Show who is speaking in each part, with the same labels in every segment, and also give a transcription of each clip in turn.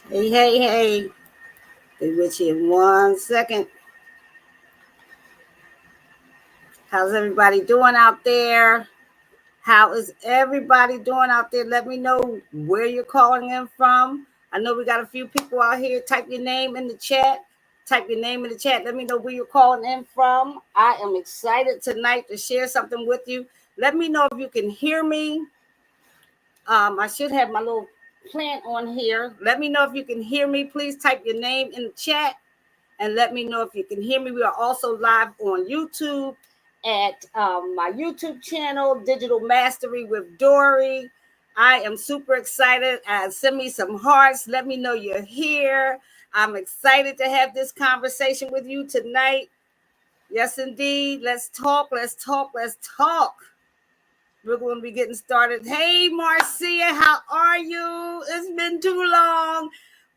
Speaker 1: Hey, hey, hey. Be with you in 1 second. How's everybody doing out there? How is everybody doing out there? Let me know where you're calling in from. I know we got a few people out here. Type your name in the chat. Type your name in the chat. Let me know where you're calling in from. I am excited tonight to share something with you. Let me know if you can hear me. I should have my little plant on here. Let me know if you can hear me. Please type your name in the chat and let me know if you can hear me. We are also live on YouTube at my YouTube channel, Digital Mastery with Dory. I am super excited. Send me some hearts. Let me know you're here. I'm excited to have this conversation with you tonight. Yes, indeed. Let's talk. Let's talk. Let's talk. We're going to be getting started. Hey, Marcia, how are you? It's been too long.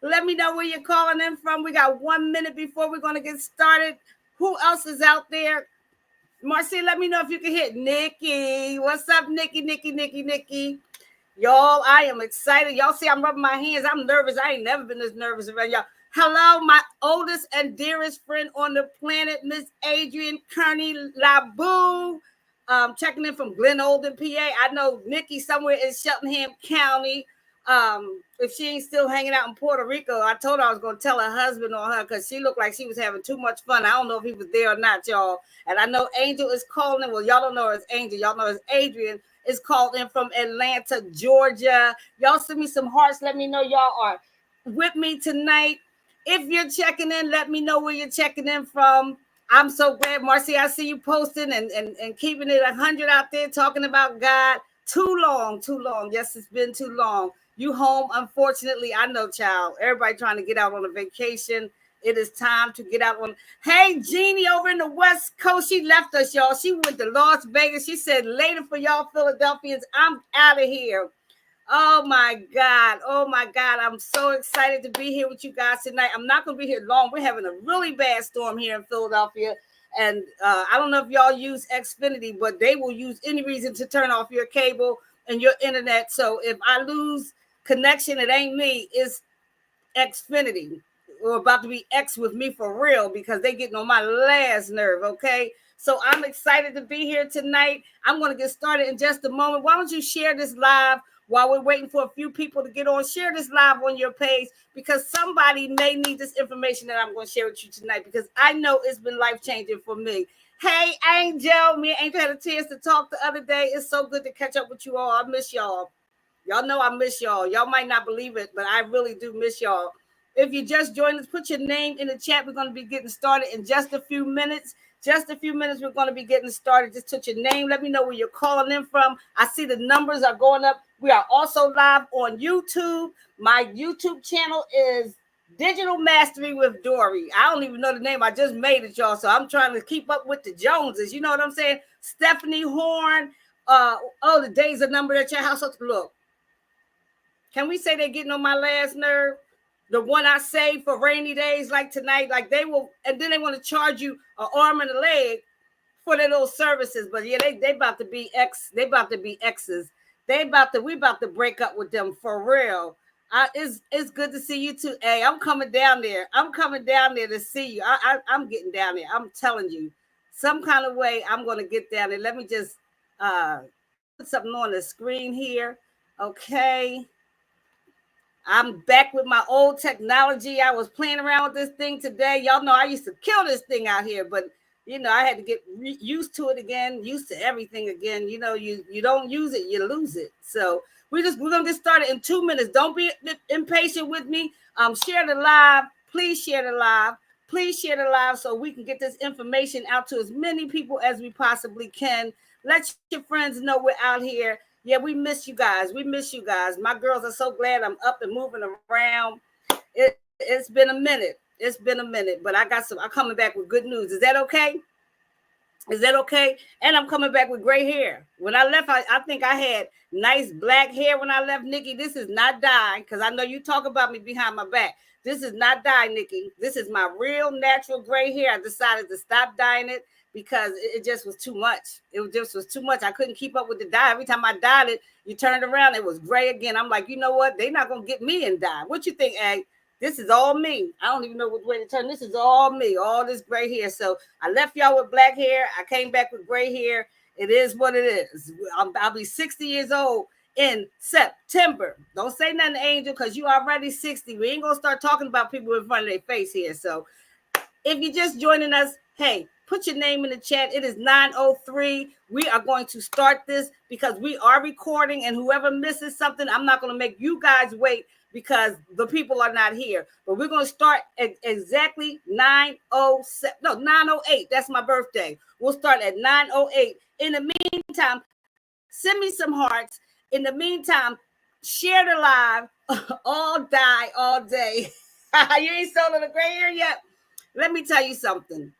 Speaker 1: Let me know where you're calling in from. We got 1 minute before we're going to get started. Who else is out there? Marcia, let me know if you can hit Nikki. What's up, Nikki, Nikki, Nikki, Nikki? Y'all, I am excited. Y'all see I'm rubbing my hands. I'm nervous. I ain't never been this nervous around y'all. Hello, my oldest and dearest friend on the planet, Miss Adrian Kearney Laboo. Checking in from Glen Olden, PA. I know Nikki somewhere in Cheltenham County. If she ain't still hanging out in Puerto Rico, I told her I was going to tell her husband on her because she looked like she was having too much fun. I don't know if he was there or not, y'all. And I know Angel is calling in. Well, y'all don't know her as Angel. Y'all know her as Adrian is called in from Atlanta, Georgia. Y'all send me some hearts. Let me know y'all are with me tonight. If you're checking in, let me know where you're checking in from. I'm so glad, Marcy. I see you posting and keeping it 100 out there talking about God. Too long, too long. Yes, it's been too long. You home, unfortunately. I know, child. Everybody trying to get out on a vacation. It is time to get out on. Hey, Jeannie over in the West Coast. She left us, y'all. She went to Las Vegas. She said, later for y'all Philadelphians, I'm out of here. Oh my God. Oh my God. I'm so excited to be here with you guys tonight. I'm not going to be here long. We're having a really bad storm here in Philadelphia. And I don't know if y'all use Xfinity, but they will use any reason to turn off your cable and your internet. So if I lose connection, it ain't me. It's Xfinity. Or about to be X with me for real because they getting on my last nerve. Okay. So I'm excited to be here tonight. I'm going to get started in just a moment. Why don't you share this live while we're waiting for a few people to get on? Share this live on your page because somebody may need this information that I'm going to share with you tonight because I know it's been life-changing for me. Hey, Angel. Me and Angel had a chance to talk the other day. It's so good to catch up with you all. I miss y'all. Y'all know I miss y'all. Y'all might not believe it, but I really do miss y'all. If you just joined us, put your name in the chat. We're going to be getting started in just a few minutes. Just a few minutes, we're going to be getting started. Just put your name. Let me know where you're calling in from. I see the numbers are going up. We are also live on YouTube. My YouTube channel is Digital Mastery with Dory. I don't even know the name. I just made it, y'all. So I'm trying to keep up with the Joneses. You know what I'm saying? Stephanie Horn. The days are numbered at your house. Look, can we say they're getting on my last nerve? The one I saved for rainy days like tonight, like they will, and then they want to charge you an arm and a leg for their little services. But yeah, they about to be they about to be exes. We about to break up with them for real. It's good to see you too. Hey, I'm coming down there. I'm coming down there to see you. I'm getting down there. I'm telling you, some kind of way I'm gonna get down there. Let me just put something on the screen here. Okay. I'm back with my old technology. I was playing around with this thing today. Y'all know I used to kill this thing out here, but I had to get used to it again, used to everything again. You don't use it, you lose it. So we're gonna get started in 2 minutes. Don't be impatient with me. Share the live. Please share the live. Please share the live so we can get this information out to as many people as we possibly can. Let your friends know we're out here. Yeah, we miss you guys. We miss you guys. My girls are so glad I'm up and moving around. It's been a minute. It's been a minute, but I'm coming back with good news. Is that okay? Is that okay? And I'm coming back with gray hair. When I left, I think I had nice black hair when I left, Nikki. This is not dye, because I know you talk about me behind my back. This is not dye, Nikki. This is my real natural gray hair. I decided to stop dyeing it because it just was too much. It just was too much. I couldn't keep up with the dye. Every time I dyed it, you turned around, it was gray again. I'm like, you know what? They're not going to get me in dye. What you think, Ag? This is all me. I don't even know what way to turn. This is all me, all this gray hair. So I left y'all with black hair. I came back with gray hair. It is what it is. I'll be 60 years old in September. Don't say nothing, Angel, because you already 60. We ain't going to start talking about people in front of their face here. So if you're just joining us, hey, put your name in the chat. It is 9:03. We are going to start this because we are recording, and whoever misses something, I'm not going to make you guys wait because the people are not here. But we're going to start at exactly 9:07. No, 9:08. That's my birthday. We'll start at 9:08. In the meantime, send me some hearts. In the meantime, share the live. All die all day. You ain't sold the gray hair yet? Let me tell you something.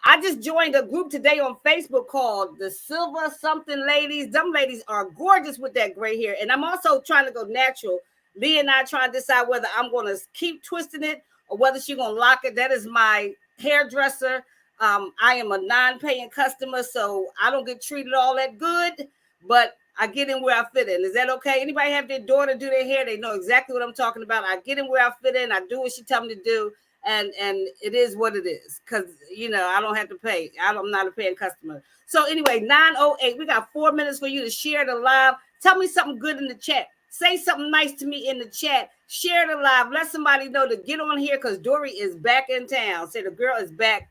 Speaker 1: I just joined a group today on Facebook called the Silver Something Ladies. Them ladies are gorgeous with that gray hair. And I'm also trying to go natural. Lee and I trying to decide whether I'm going to keep twisting it or whether she's going to lock it. That is my hairdresser. I am a non-paying customer, so I don't get treated all that good, but I get in where I fit in. Is that okay? Anybody have their daughter do their hair? They know exactly what I'm talking about. I get in where I fit in. I do what she tell me to do. And it is what it is because, you know, I don't have to pay. I'm not a paying customer. So anyway, 9:08, we got 4 minutes for you to share the live. Tell me something good in the chat. Say something nice to me in the chat. Share the live. Let somebody know to get on here because Dory is back in town. Say the girl is back.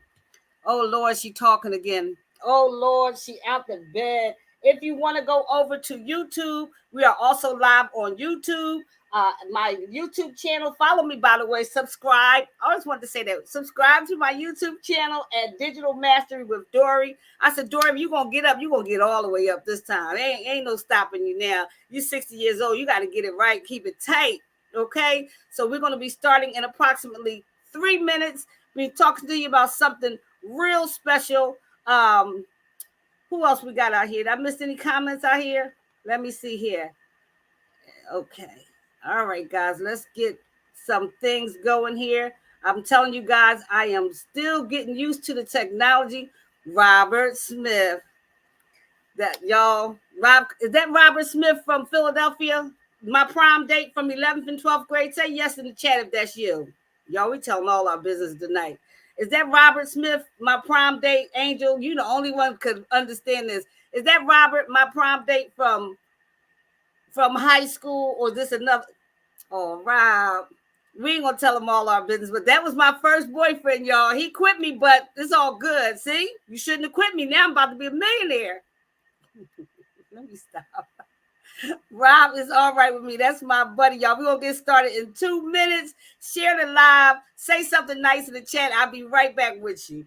Speaker 1: Oh, Lord, she talking again. Oh, Lord, she out the bed. If you want to go over to YouTube, we are also live on YouTube. My YouTube channel. Follow me, by the way. Subscribe. I always wanted to say that. Subscribe to my YouTube channel at Digital Mastery with Dory. I said, Dory, if you're going to get up, you're going to get all the way up this time. Ain't no stopping you now. You're 60 years old. You got to get it right. Keep it tight. Okay? So we're going to be starting in approximately 3 minutes. We're talking to you about something real special. Who else we got out here? Did I miss any comments out here? Let me see here. Okay. All right, guys, let's get some things going here. I'm telling you guys, I am still getting used to the technology. Robert Smith. That y'all, is that Robert Smith from Philadelphia? My prom date from 11th and 12th grade? Say yes in the chat if that's you. Y'all, we telling all our business tonight. Is that Robert Smith, my prom date? Angel, you the only one could understand this. Is that Robert, my prom date from high school, or is this another? Oh, Rob, we ain't gonna tell him all our business, but that was my first boyfriend, y'all. He quit me, but it's all good. See, you shouldn't have quit me. Now I'm about to be a millionaire. Let me stop. Rob is all right with me. That's my buddy, y'all. We're gonna get started in 2 minutes. Share the live. Say something nice in the chat. I'll be right back with you.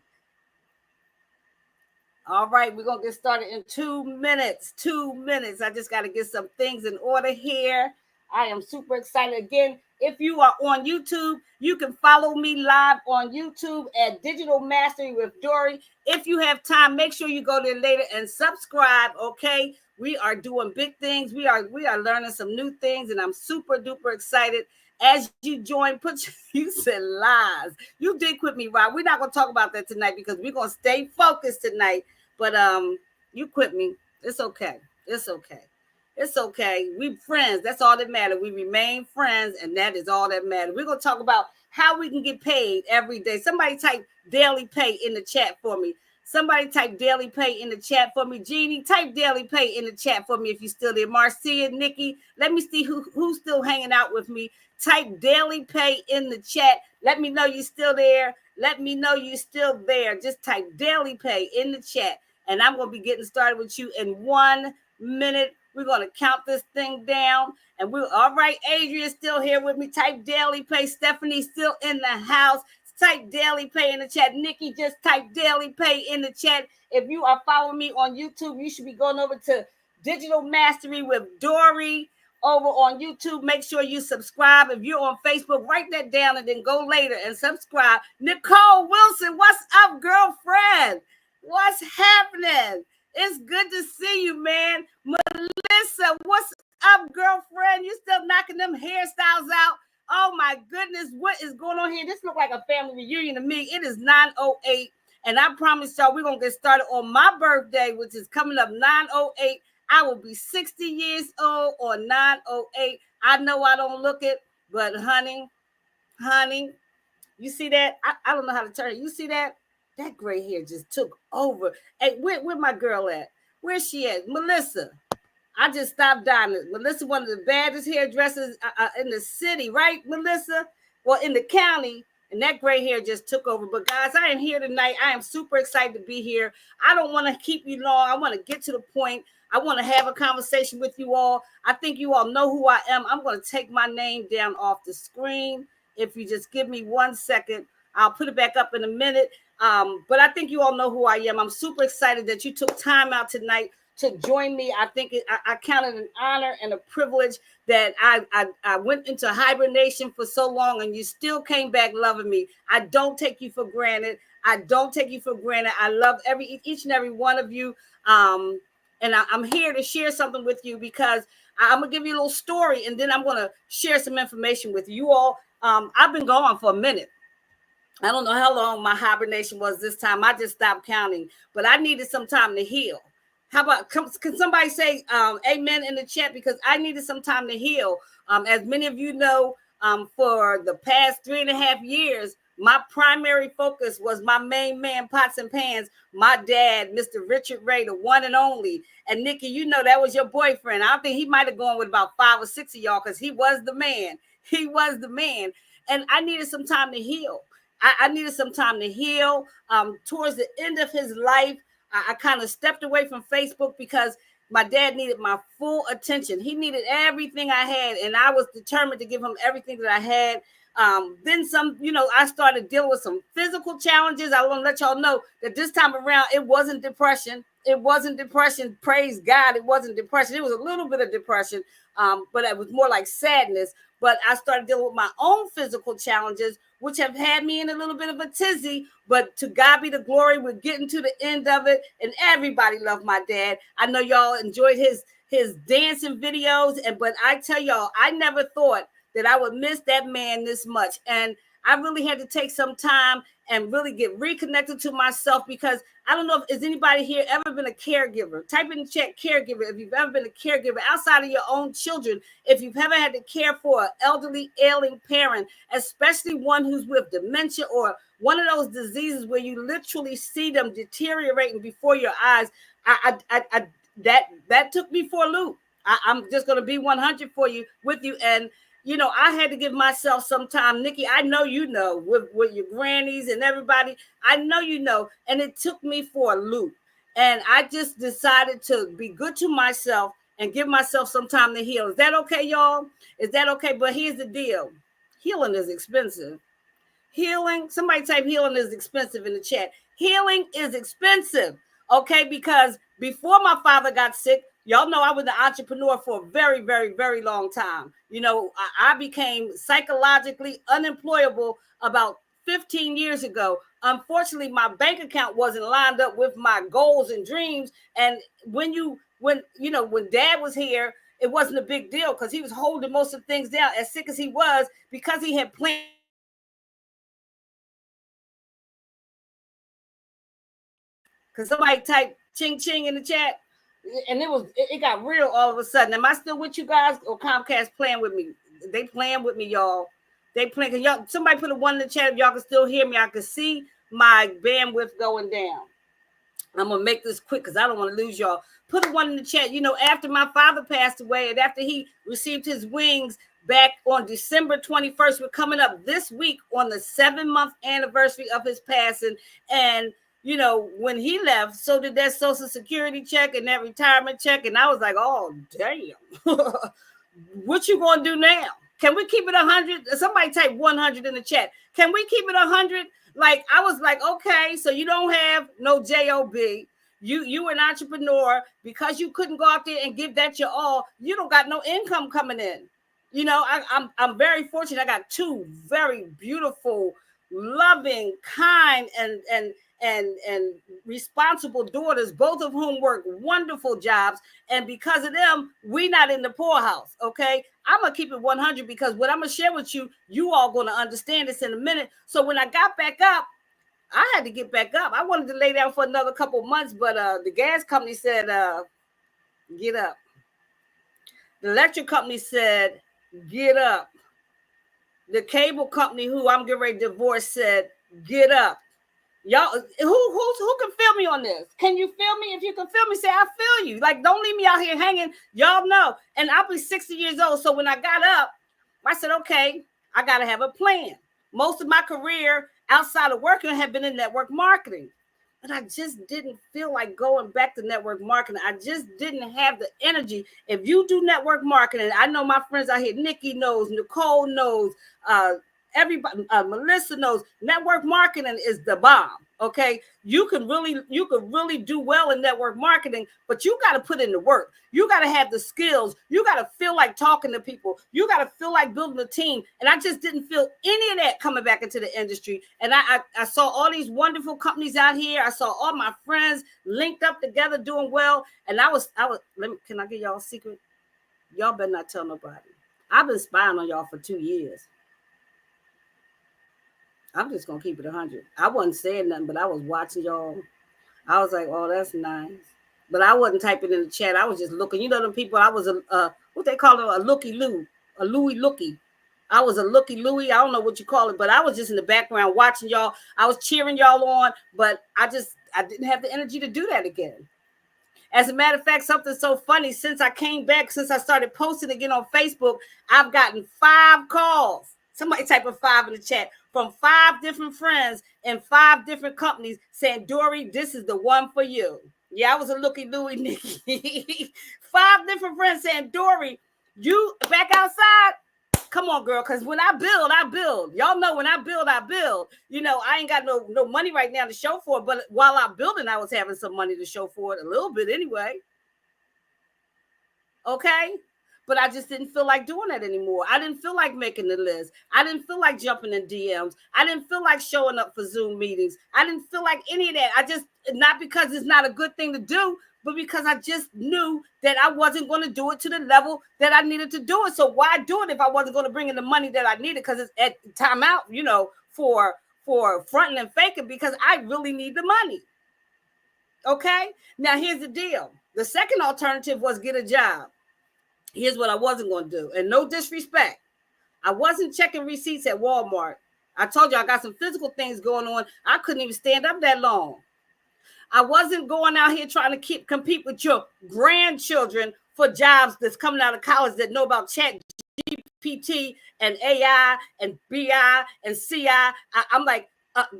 Speaker 1: All right, we're going to get started in 2 minutes. 2 minutes. I just got to get some things in order here. I am super excited. Again, if you are on YouTube, you can follow me live on YouTube at Digital Mastery with Dory. If you have time, make sure you go there later and subscribe, okay? We are doing big things. We are learning some new things, and I'm super duper excited. As you join, you said lies. You did quit me, Rob. We're not going to talk about that tonight because we're going to stay focused tonight. But you quit me. It's okay. It's okay. It's okay. We friends. That's all that matters. We remain friends, and that is all that matters. We're going to talk about how we can get paid every day. Somebody type daily pay in the chat for me. Somebody type daily pay in the chat for me. Jeannie, type daily pay in the chat for me if you're still there. Marcia, Nikki, let me see who's still hanging out with me. Type daily pay in the chat. Let me know you're still there. Let me know you're still there. Just type daily pay in the chat. And I'm going to be getting started with you in 1 minute. We're going to count this thing down. And we're all right. Adrian's still here with me. Type daily pay. Stephanie's still in the house. Type daily pay in the chat. Nikki, just type daily pay in the chat. If you are following me on YouTube, you should be going over to Digital Mastery with Dory over on YouTube. Make sure you subscribe. If you're on Facebook, write that down and then go later and subscribe. Nicole Wilson, what's up, girlfriend? What's happening? It's good to see you, man. Melissa, what's up, girlfriend? You still knocking them hairstyles out? Oh, my goodness. What is going on here? This looks like a family reunion to me. It is 9:08, and I promise y'all we're going to get started on my birthday, which is coming up 9:08. I will be 60 years old on 9:08. I know I don't look it, but honey, honey. You see that? I don't know how to turn it. You see that? That gray hair just took over. Hey, where my girl at? Where's she at? Melissa. I just stopped dying. Melissa, one of the baddest hairdressers in the city, right, Melissa? Well, in the county, and that gray hair just took over. But guys, I am here tonight. I am super excited to be here. I don't want to keep you long. I want to get to the point. I want to have a conversation with you all. I think you all know who I am. I'm going to take my name down off the screen. If you just give me 1 second, I'll put it back up in a minute. But I think you all know who I am. I'm super excited that you took time out tonight to join me. I think I count it an honor and a privilege that I went into hibernation for so long and you still came back loving me. I don't take you for granted. I don't take you for granted. I love each and every one of you. And I'm here to share something with you because I'm going to give you a little story and then I'm going to share some information with you all. I've been gone for a minute. I don't know how long my hibernation was this time. I just stopped counting, but I needed some time to heal. How about, can somebody say amen in the chat? Because I needed some time to heal. As many of you know, for the past 3.5 years, my primary focus was my main man, Pots and Pans, my dad, Mr. Richard Ray, the one and only. And Nikki, you know that was your boyfriend. I think he might have gone with about 5 or 6 of y'all because he was the man. He was the man. And I needed some time to heal. I needed some time to heal. Towards the end of his life, I kind of stepped away from Facebook because my dad needed my full attention. He needed everything I had, and I was determined to give him everything that I had. Then some, I started dealing with some physical challenges. I want to let y'all know that this time around, it wasn't depression. It wasn't depression. Praise God, it wasn't depression. It was a little bit of depression, but it was more like sadness. But I started dealing with my own physical challenges, which have had me in a little bit of a tizzy. But to God be the glory. We're getting to the end of it, and everybody loved my dad. I know y'all enjoyed his dancing videos, but I tell y'all, I never thought that I would miss that man this much. And I really had to take some time and really get reconnected to myself because I don't know if is anybody here ever been a caregiver. Type in the chat caregiver if you've ever been a caregiver outside of your own children. If you've ever had to care for an elderly, ailing parent, especially one who's with dementia or one of those diseases where you literally see them deteriorating before your eyes, that took me for a loop. I'm just going to be 100 with you. And I had to give myself some time. Nikki, I know with your grannies and everybody, I know and it took me for a loop. And I just decided to be good to myself and give myself some time to heal. Is that okay, y'all? Is that okay? But here's the deal. Healing is expensive. Healing, somebody type healing is expensive in the chat. Healing is expensive, okay? Because before my father got sick, y'all know I was an entrepreneur for a very, very, very long time. I became psychologically unemployable about 15 years ago. Unfortunately, my bank account wasn't lined up with my goals and dreams. And when dad was here, it wasn't a big deal because he was holding most of the things down. As sick as he was, because he had planned. Because somebody typed ching ching in the chat, and it got real all of a sudden. Am I still with you guys, or Comcast playing with me? They playing with me, y'all. They playing. Cause y'all, somebody put a 1 in the chat if y'all can still hear me. I can see my bandwidth going down. I'm gonna make this quick because I don't want to lose y'all. Put a 1 in the chat. After my father passed away and after he received his wings back on December 21st, we're coming up this week on the 7-month anniversary of his passing. And when he left, so did that Social Security check and that retirement check. And I was like, oh, damn. What you going to do now? Can we keep it 100? Somebody type 100 in the chat. Can we keep it 100? Like, I was like, okay, so you don't have no job. You an entrepreneur because you couldn't go out there and give that your all. You don't got no income coming in. I'm very fortunate. I got 2 very beautiful, loving, kind, and responsible daughters, both of whom work wonderful jobs. And because of them, we not in the poorhouse. Okay. I'm going to keep it 100 because what I'm going to share with you, you all going to understand this in a minute. So when I got back up, I had to get back up. I wanted to lay down for another couple of months, but the gas company said, get up. The electric company said, get up. the cable company who I'm getting ready to divorce said, get up. Y'all, who can feel me on this? Can you feel me? If you can feel me, say I feel you. Like, don't leave me out here hanging. Y'all know. And I'll be 60 years old. So when I got up, I said, okay, I got to have a plan. Most of my career outside of working had been in network marketing. But I just didn't feel like going back to network marketing. I just didn't have the energy. If you do network marketing, I know my friends out here, Nikki knows, Nicole knows, everybody, Melissa knows, network marketing is the bomb. Okay, you could really do well in network marketing, but you got to put in the work. You got to have the skills. You got to feel like talking to people. You got to feel like building a team. And I just didn't feel any of that coming back into the industry. And I saw all these wonderful companies out here. I saw all my friends linked up together doing well. And I was. Can I give y'all a secret? Y'all better not tell nobody. I've been spying on y'all for 2 years. I'm just going to keep it 100. I wasn't saying nothing, but I was watching y'all. I was like, oh, that's nice. But I wasn't typing in the chat. I was just looking. You know them people, I was what they call it, a looky-loo, a Louie-looky. I was a looky-Louie. I don't know what you call it, but I was just in the background watching y'all. I was cheering y'all on, but I didn't have the energy to do that again. As a matter of fact, something so funny, since I came back, since I started posting again on Facebook, I've gotten 5 calls. Somebody type a 5 in the chat from 5 different friends and 5 different companies saying, Dory, this is the one for you. Yeah, I was a looky Louie, Nikki. 5 different friends saying, Dory, you back outside? Come on, girl, because when I build, I build. Y'all know when I build, I build. You know, I ain't got no money right now to show for it, but while I'm building, I was having some money to show for it, a little bit anyway. Okay? But I just didn't feel like doing that anymore. I didn't feel like making the list. I didn't feel like jumping in DMs. I didn't feel like showing up for Zoom meetings. I didn't feel like any of that. I just, not because it's not a good thing to do, but because I just knew that I wasn't going to do it to the level that I needed to do it. So why do it if I wasn't going to bring in the money that I needed? Because it's at time out, you know, for fronting and faking, because I really need the money. Okay? Now, here's the deal. The second alternative was get a job. Here's what I wasn't going to do. And no disrespect, I wasn't checking receipts at Walmart. I told you I got some physical things going on. I couldn't even stand up that long. I wasn't going out here trying to compete with your grandchildren for jobs that's coming out of college that know about chat GPT and AI and BI and CI. I'm like,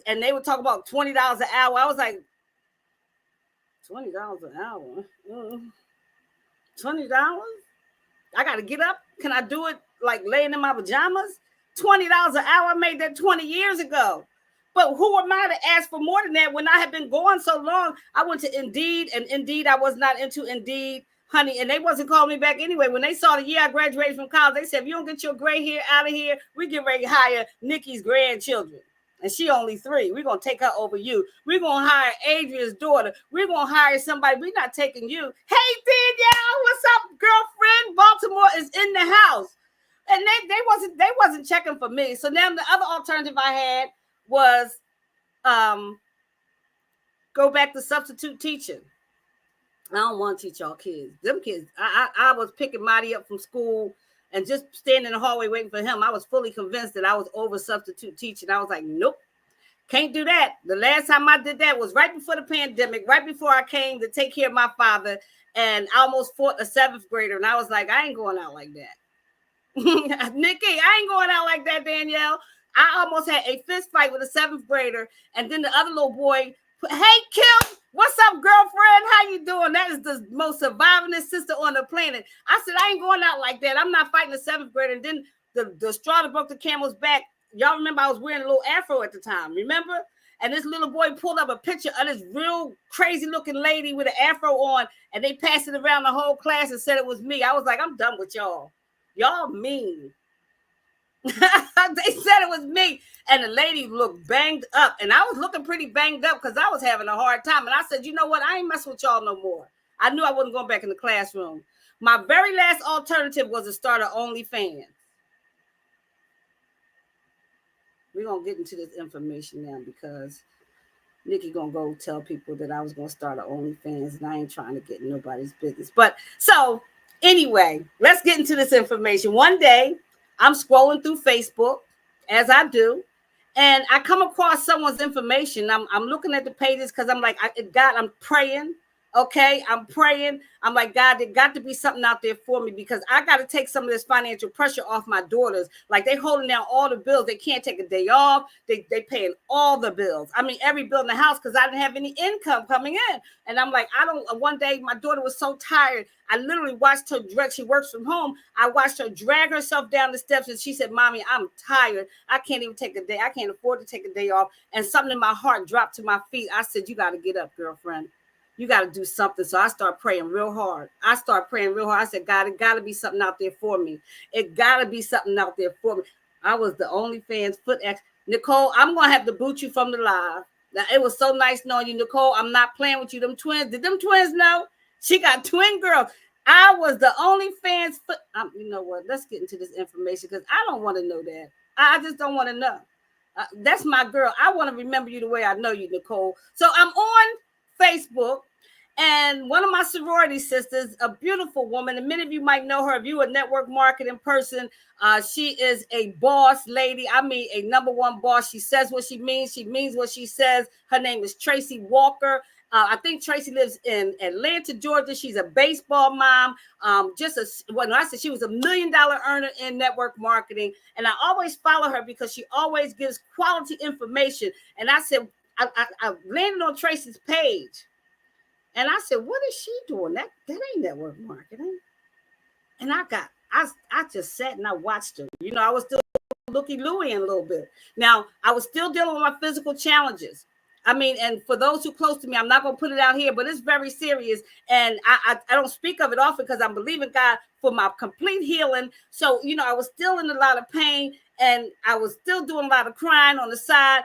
Speaker 1: and they would talk about $20 an hour. I was like, $20 an hour? $20? I got to get up. Can I do it like laying in my pajamas? $20 an hour. I made that 20 years ago. But who am I to ask for more than that when I have been going so long? I went to Indeed, and Indeed, I was not into Indeed, honey, and they wasn't calling me back anyway. When they saw the year I graduated from college, they said, if you don't get your gray hair out of here, we get ready to hire Nikki's grandchildren. And she only 3. We're going to take her over you. We're going to hire Adrian's daughter. We're going to hire somebody. We're not taking you. Hey, Danielle, what's up, girlfriend? Baltimore is in the house. And they wasn't checking for me. So now the other alternative I had was go back to substitute teaching. I don't want to teach y'all kids. Them kids, I was picking Marty up from school and just standing in the hallway waiting for him. I was fully convinced that I was over substitute teaching. I was like, nope, can't do that. The last time I did that was right before the pandemic, right before I came to take care of my father, and I almost fought a 7th grader. And I was like, I ain't going out like that. Nikki, I ain't going out like that, Danielle. I almost had a fist fight with a 7th grader. And then the other little boy, hey, Kim, what's up, girlfriend? How you doing? That is the most survivingest sister on the planet. I said, I ain't going out like that. I'm not fighting a 7th grader. And then the straw that broke the camel's back. Y'all remember I was wearing a little afro at the time, remember? And this little boy pulled up a picture of this real crazy looking lady with an afro on, and they passed it around the whole class and said it was me. I was like, I'm done with y'all. Y'all mean. They said it was me, and the lady looked banged up, and I was looking pretty banged up because I was having a hard time. And I said, you know what? I ain't messing with y'all no more. I knew I wasn't going back in the classroom. My very last alternative was to start an OnlyFans. We're going to get into this information now because Nikki going to go tell people that I was going to start an OnlyFans, and I ain't trying to get in nobody's business. But so anyway, let's get into this information. One day, I'm scrolling through Facebook, as I do. And I come across someone's information. I'm looking at the pages because I'm like, God, I'm praying. Okay, I'm praying. I'm like, God, there got to be something out there for me because I got to take some of this financial pressure off my daughters. Like they holding down all the bills. They can't take a day off. They paying all the bills. I mean, every bill in the house because I didn't have any income coming in. And I'm like, I don't. One day, my daughter was so tired. I literally watched her drag. She works from home. I watched her drag herself down the steps, and she said, "Mommy, I'm tired. I can't even take a day. I can't afford to take a day off." And something in my heart dropped to my feet. I said, "You got to get up, girlfriend. You got to do something." So I start praying real hard. I said, God, it got to be something out there for me. It got to be something out there for me. I was the OnlyFans foot ex. Nicole, I'm going to have to boot you from the live. Now, it was so nice knowing you, Nicole. I'm not playing with you. Them twins. Did them twins know? She got twin girls. I was the OnlyFans foot. You know what? Let's get into this information because I don't want to know that. I just don't want to know. That's my girl. I want to remember you the way I know you, Nicole. So I'm on Facebook, and one of my sorority sisters, a beautiful woman, and many of you might know her if you a network marketing person. She is a boss lady. I mean, a number one boss. She says what she means. She means what she says. Her name is Tracy Walker. I think Tracy lives in Atlanta, Georgia. She's a baseball mom. When I said she was $1 million earner in network marketing, and I always follow her because she always gives quality information. And I said, I landed on Tracy's page, and I said, "What is she doing? That ain't network marketing." And I just sat and I watched her. You know, I was still looky-looey in a little bit. Now, I was still dealing with my physical challenges. I mean, and for those who close to me, I'm not going to put it out here, but it's very serious. And I don't speak of it often because I'm believing God for my complete healing. So, you know, I was still in a lot of pain and I was still doing a lot of crying on the side.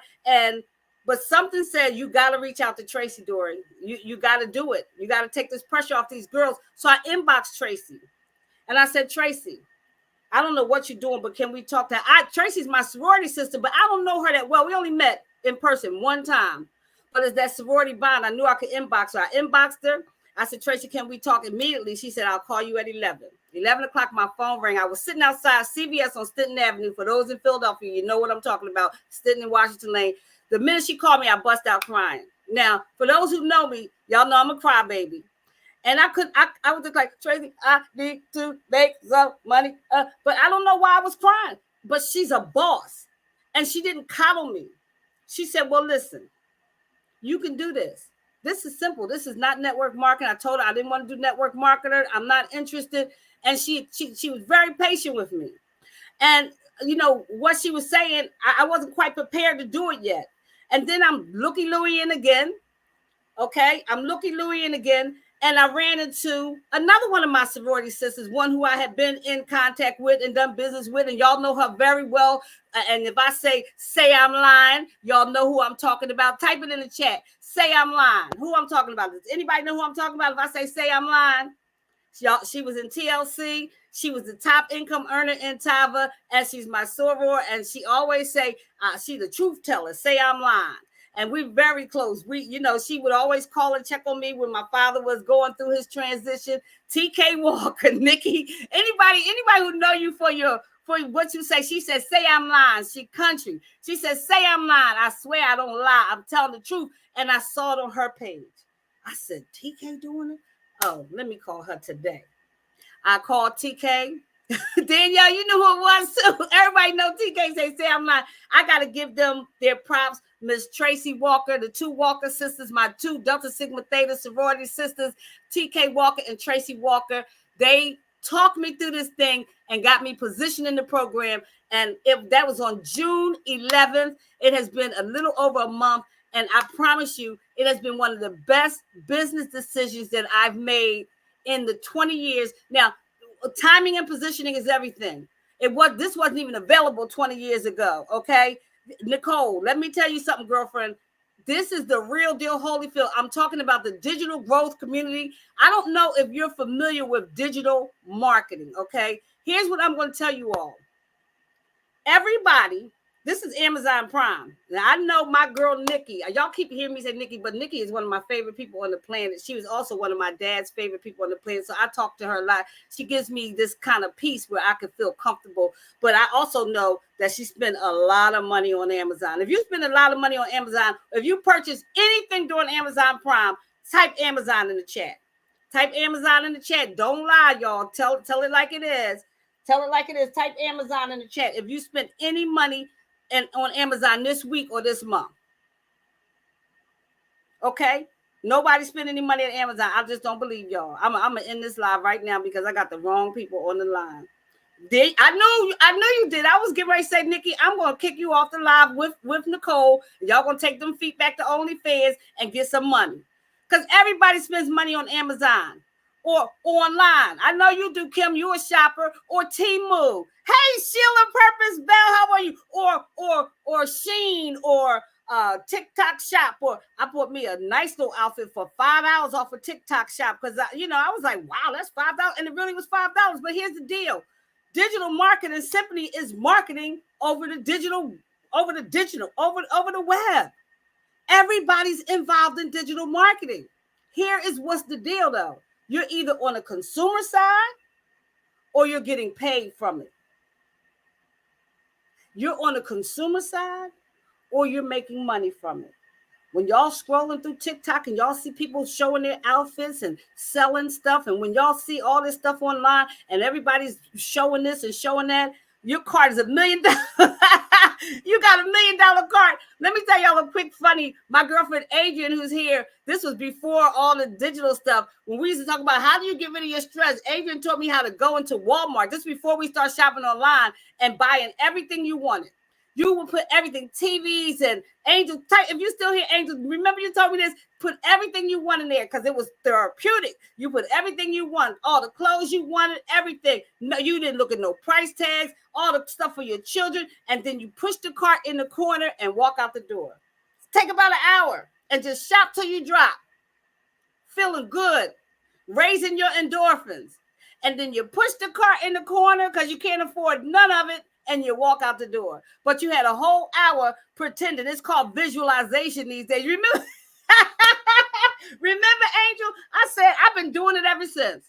Speaker 1: But something said, you got to reach out to Tracy, Dory. You got to do it. You got to take this pressure off these girls. So I inboxed Tracy and I said, Tracy, I don't know what you're doing, but can we talk to her? Tracy's my sorority sister, but I don't know her that well. We only met in person one time, but it's that sorority bond. I knew I could inbox her. I inboxed her. I said, Tracy, can we talk immediately? She said, I'll call you at 11. 11 o'clock, my phone rang. I was sitting outside CVS on Stinton Avenue. For those in Philadelphia, you know what I'm talking about. Stinton and Washington Lane. The minute she called me, I bust out crying. Now, for those who know me, y'all know I'm a crybaby. And I was just like, Tracy, I need to make some money. But I don't know why I was crying. But she's a boss. And she didn't coddle me. She said, well, listen, you can do this. This is simple. This is not network marketing. I told her I didn't want to do network marketer. I'm not interested. And she was very patient with me. And, you know, what she was saying, I wasn't quite prepared to do it yet. And then I'm looky-looey in again. Okay, I'm looky-looey in again. And I ran into another one of my sorority sisters, one who I had been in contact with and done business with. And y'all know her very well. And if I say I'm lying, y'all know who I'm talking about. Type it in the chat. Say I'm lying. Who I'm talking about. Does anybody know who I'm talking about? If I say I'm lying. She was in TLC. She was the top income earner in Tava. And she's my soror. And she always say, she's the truth teller. Say I'm lying. And we're very close. She would always call and check on me when my father was going through his transition. TK Walker, Nikki, anybody who know you for what you say. She says, say I'm lying. She country. She says, say I'm lying. I swear I don't lie. I'm telling the truth. And I saw it on her page. I said, TK doing it? Oh, let me call her today. I called TK. Danielle, you knew who it was too. Everybody know TK say I'm lying. I got to give them their props. Miss Tracy Walker, the two Walker sisters, my two Delta Sigma Theta sorority sisters, TK Walker and Tracy Walker. They talked me through this thing and got me positioned in the program. And that was on June 11th. It has been a little over a month. And I promise you, it has been one of the best business decisions that I've made in the 20 years. Now, timing and positioning is everything. This wasn't even available 20 years ago. Okay. Nicole, let me tell you something, girlfriend. This is the real deal, Holyfield. I'm talking about the digital growth community. I don't know if you're familiar with digital marketing. Okay. Here's what I'm going to tell you all. Everybody This is Amazon Prime. Now, I know my girl Nikki. Y'all keep hearing me say Nikki, but Nikki is one of my favorite people on the planet. She was also one of my dad's favorite people on the planet. So I talk to her a lot. She gives me this kind of peace where I can feel comfortable. But I also know that she spent a lot of money on Amazon. If you spend a lot of money on Amazon, if you purchase anything during Amazon Prime, type Amazon in the chat. Type Amazon in the chat. Don't lie, y'all. Tell it like it is. Tell it like it is. Type Amazon in the chat. If you spent any money on Amazon this week or this month. Okay? Nobody spend any money on Amazon. I just don't believe y'all. I'm gonna end this live right now because I got the wrong people on the line. I know you did. I was getting ready to say, Nikki, I'm gonna kick you off the live with Nicole. Y'all gonna take them feet back to OnlyFans and get some money. Because everybody spends money on Amazon or online. I know you do, Kim. You a shopper. Or Temu. Hey, Sheila Purpose Bell, how are you? Or Sheen or TikTok Shop. Or I bought me a nice little outfit for $5 off of TikTok Shop because I was like, wow, that's $5, and it really was $5. But here's the deal: digital marketing simply is marketing over the web. Everybody's involved in digital marketing. Here is what's the deal, though. You're either on the consumer side or you're getting paid from it. You're on the consumer side or you're making money from it. When y'all scrolling through TikTok and y'all see people showing their outfits and selling stuff, and when y'all see all this stuff online and everybody's showing this and showing that, your card is $1 million. You got $1 million card. Let me tell y'all a quick funny. My girlfriend Adrian, who's here, this was before all the digital stuff. When we used to talk about how do you get rid of your stress, Adrian taught me how to go into Walmart just before we start shopping online and buying everything you wanted. You will put everything, TVs and Angel. If you still hear Angel, remember you told me this. Put everything you want in there because it was therapeutic. You put everything you want, all the clothes you wanted, everything. No, you didn't look at no price tags, all the stuff for your children, and then you push the cart in the corner and walk out the door. Take about an hour and just shop till you drop, feeling good, raising your endorphins, and then you push the cart in the corner because you can't afford none of it. And you walk out the door. But you had a whole hour pretending. It's called visualization these days. Remember, Angel? I said I've been doing it ever since.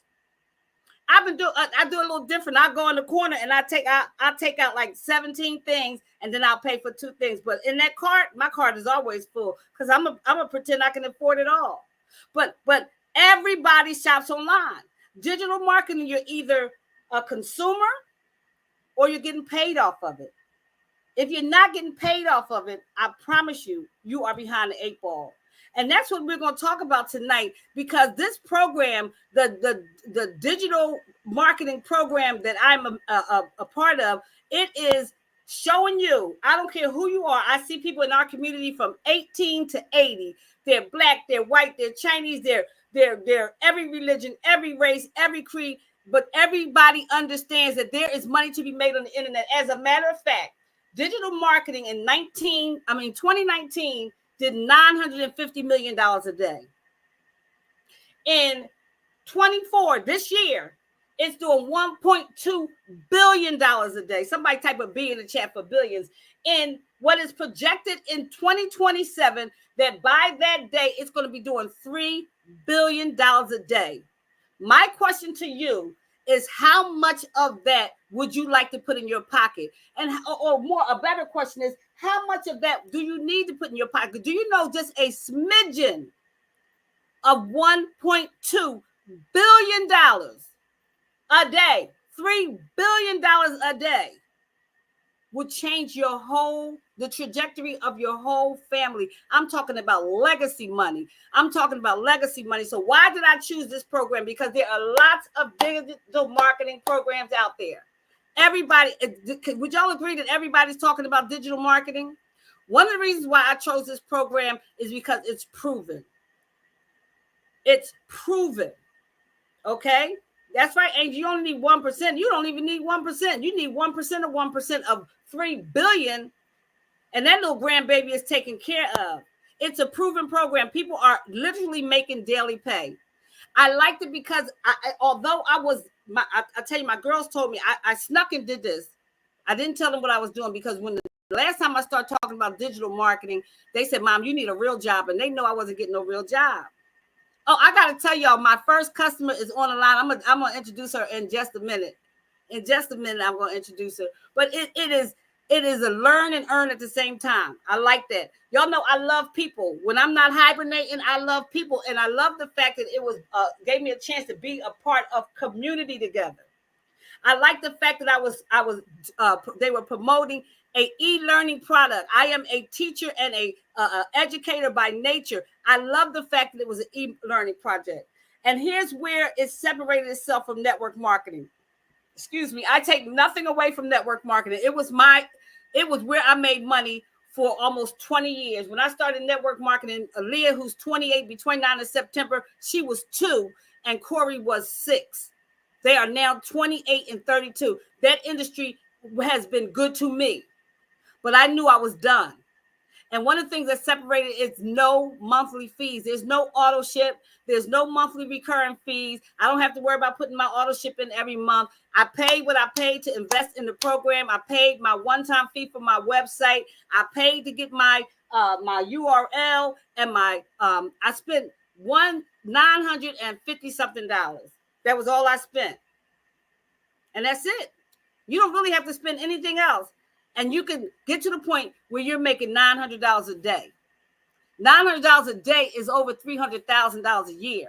Speaker 1: I do a little different. I go in the corner and I take out like 17 things, and then I'll pay for 2 things. But in that cart, my cart is always full because I'm a pretend I can afford it all. But everybody shops online. Digital marketing, you're either a consumer or you're getting paid off of it. If you're not getting paid off of it, I promise you, you are behind the 8 ball. And that's what we're going to talk about tonight, because this program, the digital marketing program that I'm a part of, it is showing you, I don't care who you are. I see people in our community from 18 to 80. They're Black, they're white, they're Chinese, they're every religion, every race, every creed. But everybody understands that there is money to be made on the internet. As a matter of fact, digital marketing in 2019 did $950 million a day. In 24, this year, it's doing $1.2 billion a day. Somebody type a B in the chat for billions. In what is projected in 2027, that by that day, it's going to be doing $3 billion a day. My question to you is, how much of that would you like to put in your pocket? And or more, a better question is, how much of that do you need to put in your pocket? Do you know just a smidgen of $1.2 billion a day, $3 billion a day would change the trajectory of your whole family? I'm talking about legacy money. So why did I choose this program? Because there are lots of digital marketing programs out there. Everybody, would y'all agree that everybody's talking about digital marketing? One of the reasons why I chose this program is because it's proven. It's proven. Okay? That's right, Angel. You only need 1%. You don't even need 1%. You need 1% of 1% of 3 billion, and that little grandbaby is taken care of. It's a proven program. People are literally making daily pay. I liked it because although I tell you, my girls told me I snuck and did this. I didn't tell them what I was doing, because when the last time I started talking about digital marketing, they said, Mom, you need a real job. And they know I wasn't getting no real job. Oh, I got to tell y'all, my first customer is on the line. I'm going to introduce her in just a minute. In just a minute, I'm going to introduce her. But it is a learn and earn at the same time. I like that. Y'all know I love people. When I'm not hibernating, I love people. And I love the fact that it was gave me a chance to be a part of community together. I like the fact that they were promoting a e-learning product. I am a teacher and a educator by nature. I love the fact that it was an e-learning project. And here's where it separated itself from network marketing. Excuse me. I take nothing away from network marketing. It was where I made money for almost 20 years. When I started network marketing, Aaliyah, who's 28, be 29 in September, she was 2, and Corey was 6. They are now 28 and 32. That industry has been good to me, but I knew I was done. And one of the things that separated is no monthly fees. There's no auto ship. There's no monthly recurring fees. I don't have to worry about putting my auto ship in every month. I paid what I paid to invest in the program. I paid my one-time fee for my website. I paid to get my URL and my I spent $950 something. That was all I spent. And that's it. You don't really have to spend anything else. And you can get to the point where you're making $900 a day. $900 a day is over $300,000 a year.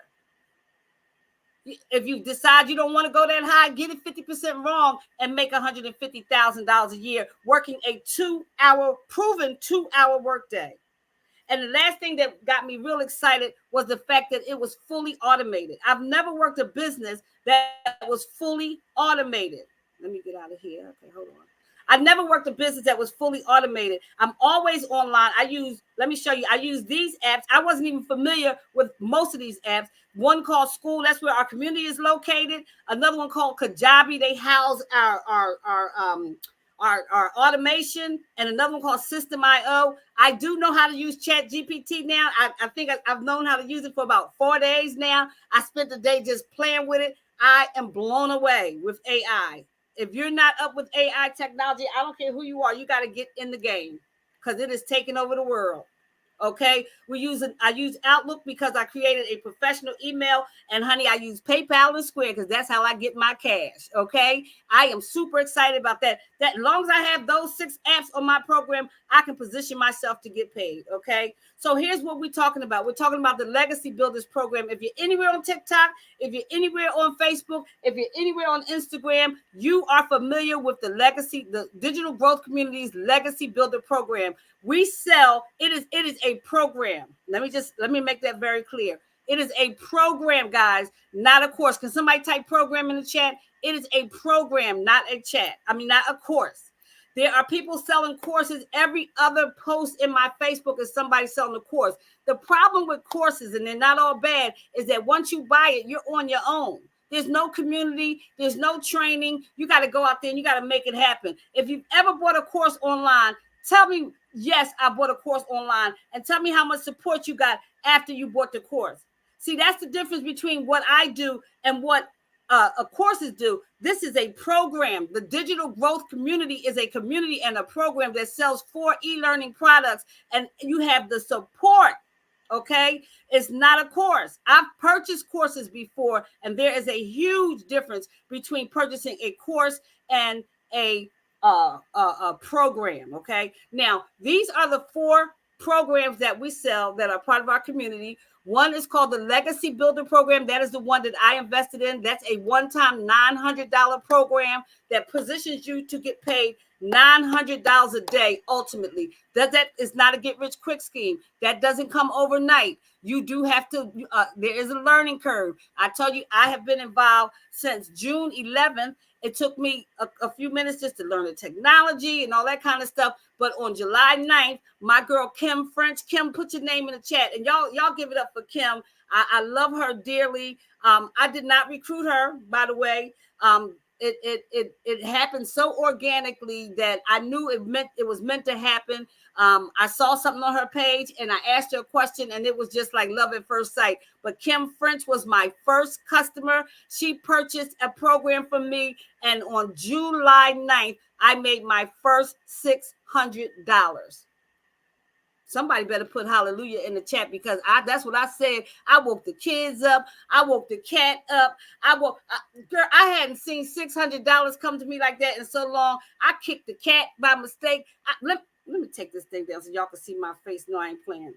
Speaker 1: If you decide you don't want to go that high, get it 50% wrong and make $150,000 a year working a proven 2-hour workday. And the last thing that got me real excited was the fact that it was fully automated. I've never worked a business that was fully automated. Let me get out of here. Okay, hold on. I never worked a business that was fully automated. I'm always online. Let me show you. I use these apps. I wasn't even familiar with most of these apps. One called School. That's where our community is located. Another one called Kajabi. They house our automation, and another one called System.io. I do know how to use Chat GPT now. I think I've known how to use it for about 4 days now. I spent the day just playing with it. I am blown away with AI. If you're not up with AI technology, I don't care who you are, you got to get in the game because it is taking over the world. Okay, I use Outlook because I created a professional email, and honey, I use PayPal and Square because that's how I get my cash. Okay, I am super excited about that. That as long as I have those 6 apps on my program, I can position myself to get paid. Okay, so here's what we're talking about. We're talking about the Legacy Builders program. If you're anywhere on TikTok, if you're anywhere on Facebook, if you're anywhere on Instagram, you are familiar with the Digital Growth Community's Legacy Builder program. We sell, it is a program. Let me make that very clear. It is a program, guys, not a course. Can somebody type program in the chat? It is a program, not a chat. Not a course. There are people selling courses. Every other post in my Facebook is somebody selling a course. The problem with courses, and they're not all bad, is that once you buy it, you're on your own. There's no community. There's no training. You got to go out there and you got to make it happen. If you've ever bought a course online, tell me, yes, I bought a course online, and tell me how much support you got after you bought the course. See, that's the difference between what I do and what courses do. This is a program. The Digital Growth Community is a community and a program that sells 4 e-learning products, and you have the support. Okay, it's not a course. I've purchased courses before, and there is a huge difference between purchasing a course and a program. Okay, now these are the 4 programs that we sell that are part of our community. One is called the Legacy Builder program. That is the one that I invested in. That's a one-time $900 program that positions you to get paid $900 a day. Ultimately, that is not a get-rich-quick scheme. That doesn't come overnight. You do have to. There is a learning curve. I told you I have been involved since June 11th. It took me a few minutes just to learn the technology and all that kind of stuff. But on July 9th, my girl, Kim French, Kim, put your name in the chat. And y'all give it up for Kim. I love her dearly. I did not recruit her, by the way. it happened so organically that I knew it was meant to happen. I saw something on her page and I asked her a question, and it was just like love at first sight. But Kim French was my first customer. She purchased a program from me, and on July 9th, I made my first $600. Somebody better put hallelujah in the chat, because that's what I said. I woke the kids up. I woke the cat up. Girl, I hadn't seen $600 come to me like that in so long. I kicked the cat by mistake. Let me take this thing down so y'all can see my face. No, I ain't playing.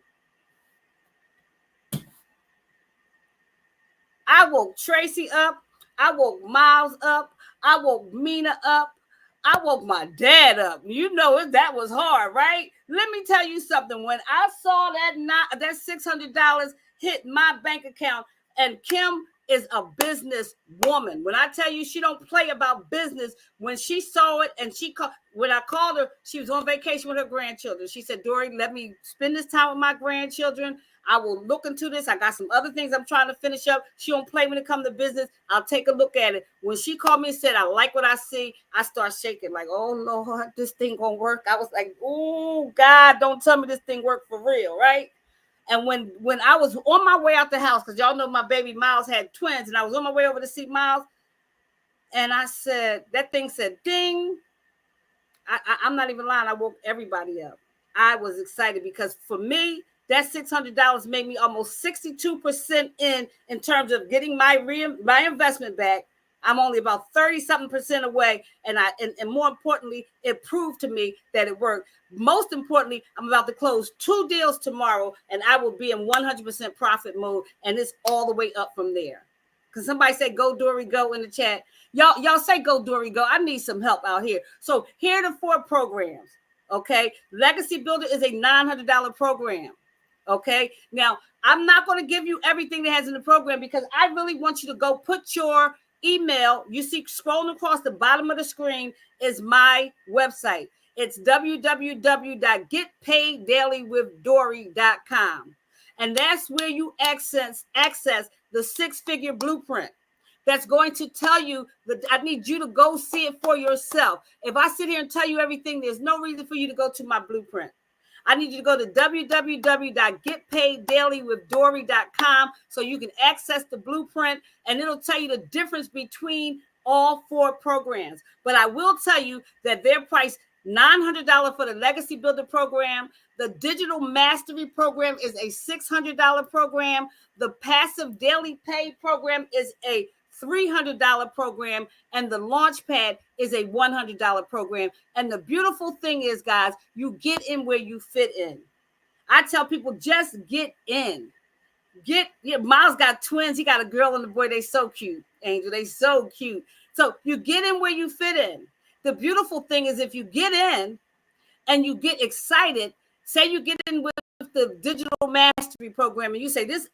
Speaker 1: I woke Tracy up. I woke Miles up. I woke Mina up. I woke my dad up. You know that was hard, right? Let me tell you something. When I saw that $600 hit my bank account, and Kim is a business woman. When I tell you she don't play about business, when she saw it and when I called her, she was on vacation with her grandchildren. She said, Dory, let me spend this time with my grandchildren. I will look into this. I got some other things I'm trying to finish up. She don't play when it comes to business. I'll take a look at it. When she called me and said, I like what I see, I start shaking like, oh, Lord, this thing gonna work. I was like, oh, God, don't tell me this thing worked for real, right? And when I was on my way out the house, because y'all know my baby Miles had twins, and I was on my way over to see Miles, and I said, that thing said, ding. I'm not even lying. I woke everybody up. I was excited because for me, that $600 made me almost 62% in terms of getting my investment back. I'm only about 30-something% away. And more importantly, it proved to me that it worked. Most importantly, I'm about to close 2 deals tomorrow, and I will be in 100% profit mode. And it's all the way up from there. Because somebody say, go, Dory, go in the chat. Y'all say, go, Dory, go. I need some help out here. So here are the 4 programs. Okay. Legacy Builder is a $900 program. Okay. Now, I'm not going to give you everything that has in the program, because I really want you to go put your email. You see scrolling across the bottom of the screen is my website. It's www.getpaydailywithdory.com. And that's where you access the 6-figure blueprint. That's going to tell you that I need you to go see it for yourself. If I sit here and tell you everything, there's no reason for you to go to my blueprint. I need you to go to www.getpaydailywithdory.com so you can access the blueprint, and it'll tell you the difference between all 4 programs. But I will tell you that they're priced $900 for the Legacy Builder program. The Digital Mastery program is a $600 program. The Passive Daily Pay program is a $300 program, and the Launchpad is a $100 program. And the beautiful thing is, guys, you get in where you fit in. I tell people, just get in. Miles got twins. He got a girl and a boy. They so cute, Angel. They so cute. So you get in where you fit in. The beautiful thing is, if you get in and you get excited, say you get in with the Digital Mastery program, and you say this.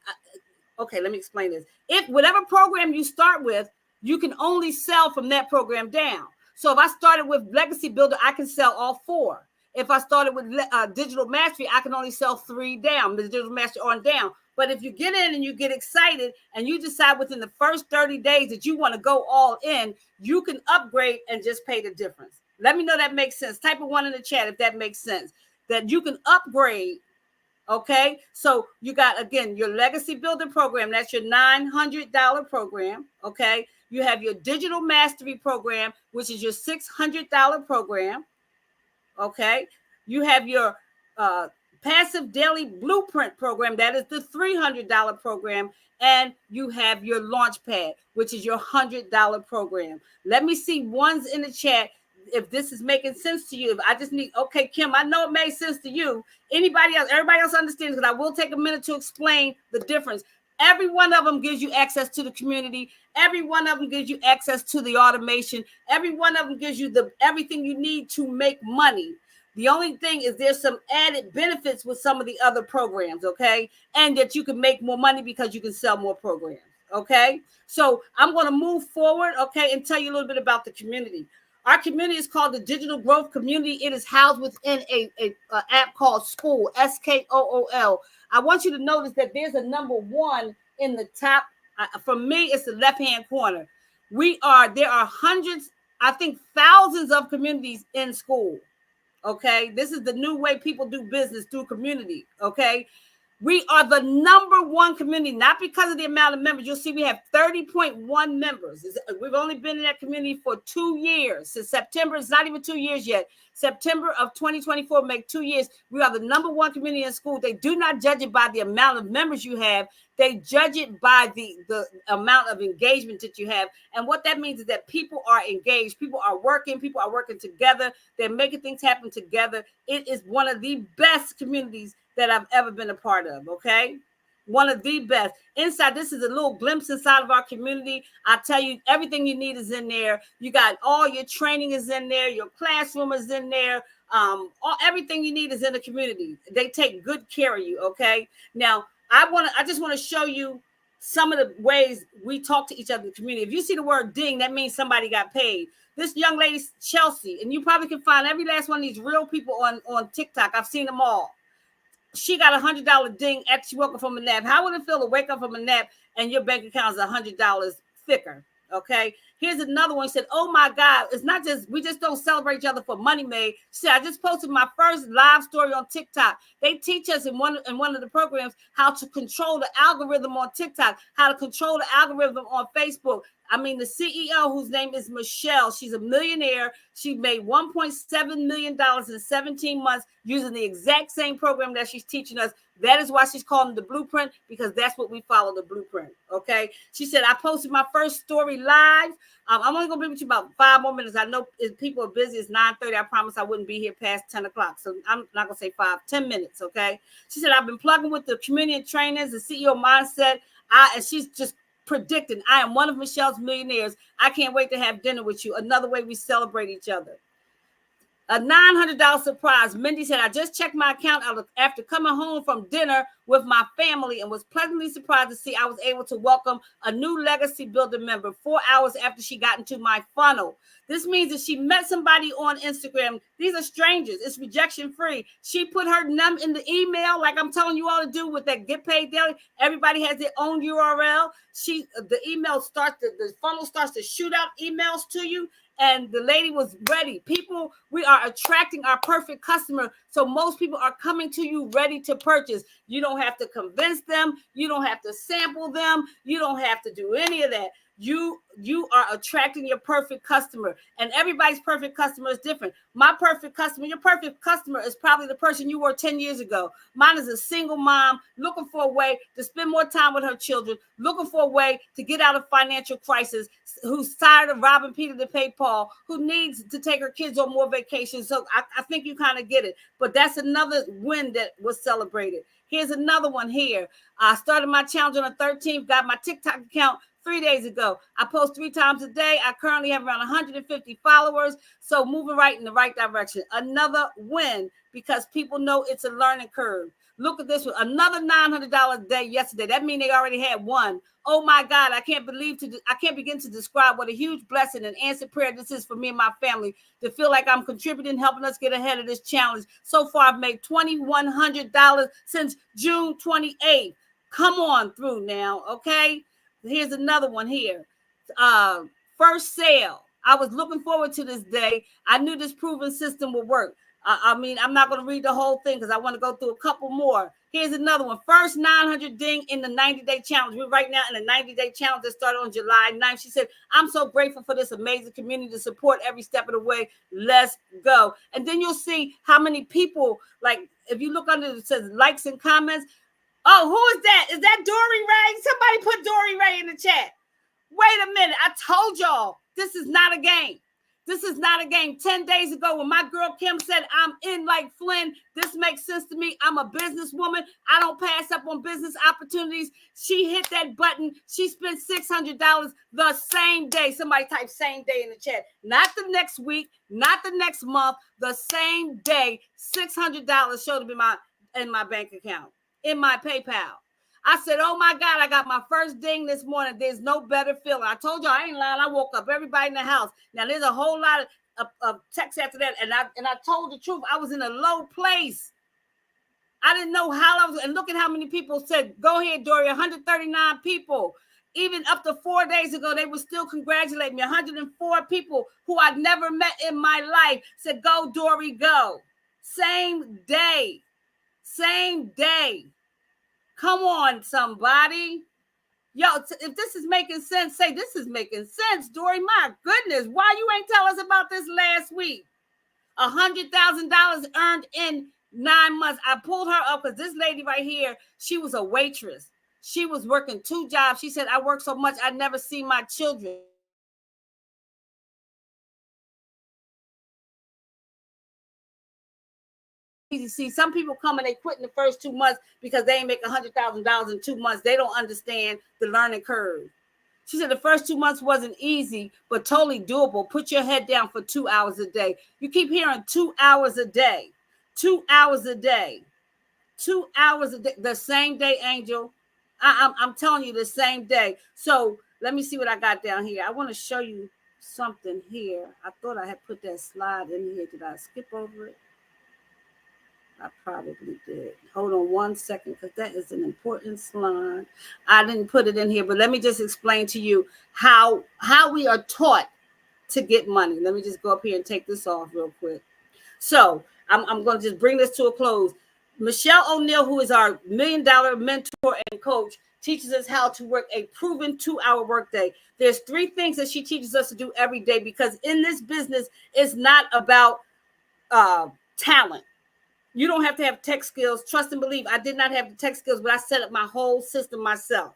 Speaker 1: Okay, let me explain this. If whatever program you start with, you can only sell from that program down. So if I started with Legacy Builder, I can sell all 4. If I started with Digital Mastery, I can only sell 3 down, the Digital Mastery on down. But if you get in and you get excited and you decide within the first 30 days that you want to go all in, you can upgrade and just pay the difference. Let me know that makes sense. Type a 1 in the chat if that makes sense. That you can upgrade. Okay, so you got, again, your Legacy Builder program. That's your $900 program. Okay, you have your Digital Mastery program, which is your $600 program. Okay, you have your Passive Daily Blueprint program. That is the $300 program. And you have your Launchpad, which is your $100 program. Let me see ones in the chat if this is making sense to you. If I just need, okay, Kim, I know it made sense to you. Anybody else, everybody else understands, because I will take a minute to explain the difference. Every one of them gives you access to the community. Every one of them gives you access to the automation. Every one of them gives you everything you need to make money. The only thing is there's some added benefits with some of the other programs, okay? And that you can make more money because you can sell more programs, okay? So I'm going to move forward, okay, and tell you a little bit about the community. Our community is called the Digital Growth Community. It is housed within a app called School, SKOOL. I want you to notice that there's a number 1 in the top. For me, it's the left-hand corner. There are hundreds, I think thousands of communities in school. Okay. This is the new way people do business, through community. Okay. We are the number one community, not because of the amount of members. You'll see we have 30.1 members. We've only been in that community for 2 years. Since September, it's not even 2 years yet. September of 2024 make 2 years. We are the number one community in school. They do not judge it by the amount of members you have. They judge it by the amount of engagement that you have. And what that means is that people are engaged. People are working together. They're making things happen together. It is one of the best communities that I've ever been a part of. Okay. One of the best. Inside, this is a little glimpse inside of our community. I tell you, everything you need is in there. You got all your training is in there. Your classroom is in there. Everything you need is in the community. They take good care of you. Okay. Now, I just want to show you some of the ways we talk to each other in the community. If you see the word ding, that means somebody got paid. This young lady, Chelsea, and you probably can find every last one of these real people on TikTok. I've seen them all. She got $100 ding after she woke up from a nap. How would it feel to wake up from a nap and your bank account is $100 thicker? Okay. Here's another one. She said, oh my God, it's not just, we just don't celebrate each other for money made. She said, I just posted my first live story on TikTok. They teach us in one of the programs how to control the algorithm on TikTok, how to control the algorithm on Facebook. I mean, the CEO, whose name is Michelle, she's a millionaire. She made $1.7 million in 17 months using the exact same program that she's teaching us. That is why she's calling the blueprint, because that's what we follow, the blueprint. Okay. She said, I posted my first story live. I'm only going to be with you about 5 more minutes. I know if people are busy, it's 9:30. I promise I wouldn't be here past 10 o'clock. So I'm not going to say 10 minutes. Okay. She said, I've been plugging with the community trainers, the CEO mindset. And she's just predicting, I am one of Michelle's millionaires. I can't wait to have dinner with you. Another way we celebrate each other. A $900 surprise. Mindy said, I just checked my account after coming home from dinner with my family and was pleasantly surprised to see I was able to welcome a new Legacy Builder member 4 hours after she got into my funnel. This means that she met somebody on Instagram. These are strangers. It's rejection free. She put her name in the email, like I'm telling you all to do with that Get Paid Daily. Everybody has their own URL. The funnel starts to shoot out emails to you. And the lady was ready. People, we are attracting our perfect customer. So most people are coming to you ready to purchase. You don't have to convince them. You don't have to sample them. You don't have to do any of that. You are attracting your perfect customer, and everybody's perfect customer is different. My perfect customer, your perfect customer is probably the person you were 10 years ago. Mine is a single mom looking for a way to spend more time with her children, looking for a way to get out of financial crisis, who's tired of robbing Peter to pay Paul, who needs to take her kids on more vacations. So I think you kind of get it. But that's another win that was celebrated. Here's another one here. I started my challenge on the 13th, got my TikTok account 3 days ago. I post 3 times a day. I currently have around 150 followers. So moving right in the right direction. Another win, because people know it's a learning curve. Look at this one. Another $900 a day yesterday. That means they already had one. Oh my God, I can't begin to describe what a huge blessing and answered prayer this is for me and my family, to feel like I'm contributing, helping us get ahead of this challenge. So far, I've made $2,100 since June 28th. Come on through now, okay? Here's another one here. First sale. I was looking forward to this day. I knew this proven system would work. I'm not going to read the whole thing because I want to go through a couple more. Here's another one. First 900 ding in the 90-day challenge. We're right now in the 90-day challenge that started on July 9th. She said, I'm so grateful for this amazing community to support every step of the way. Let's go. And then you'll see how many people, like if you look under it says likes and comments. Oh, who is that? Is that Dory Ray? Somebody put Dory Ray in the chat. Wait a minute. I told y'all this is not a game. This is not a game. 10 days ago, when my girl Kim said, I'm in like Flynn, this makes sense to me. I'm a businesswoman. I don't pass up on business opportunities. She hit that button. She spent $600 the same day. Somebody type same day in the chat. Not the next week, not the next month, the same day. $600 showed up in my bank account, in my PayPal. I said, oh my God, I got my first ding this morning. There's no better feeling. I told you I ain't lying. I woke up everybody in the house. Now there's a whole lot of text after that. And I told the truth. I was in a low place. I didn't know how I was. And look at how many people said, go ahead, Dory, 139 people. Even up to 4 days ago, they were still congratulating me. 104 people who I'd never met in my life said, go, Dory, go. Same day. Same day. Come on, somebody. Yo, if this is making sense, say this is making sense, Dory. My goodness, why you ain't tell us about this last week? $100,000 earned in 9 months. I pulled her up because this lady right here, she was a waitress. She was working 2 jobs. She said, I work so much, I never see my children. See, some people come and they quit in the first 2 months because they ain't make $100,000 in 2 months. They don't understand the learning curve. She said the first 2 months wasn't easy, but totally doable. Put your head down for 2 hours a day. You keep hearing 2 hours a day, 2 hours a day, 2 hours a day, the same day, Angel. I'm telling you, the same day. So let me see what I got down here. I want to show you something here. I thought I had put that slide in here. Did I skip over it? I probably did. Hold on 1 second, because that is an important slide. I didn't put it in here, but let me just explain to you how we are taught to get money. Let me just go up here and take this off real quick. So I'm going to just bring this to a close. Michelle O'Neill, who is our $1 million mentor and coach, teaches us how to work a proven 2-hour workday. There's 3 things that she teaches us to do every day, because in this business, it's not about talent. You don't have to have tech skills. Trust and believe. I did not have the tech skills, but I set up my whole system myself.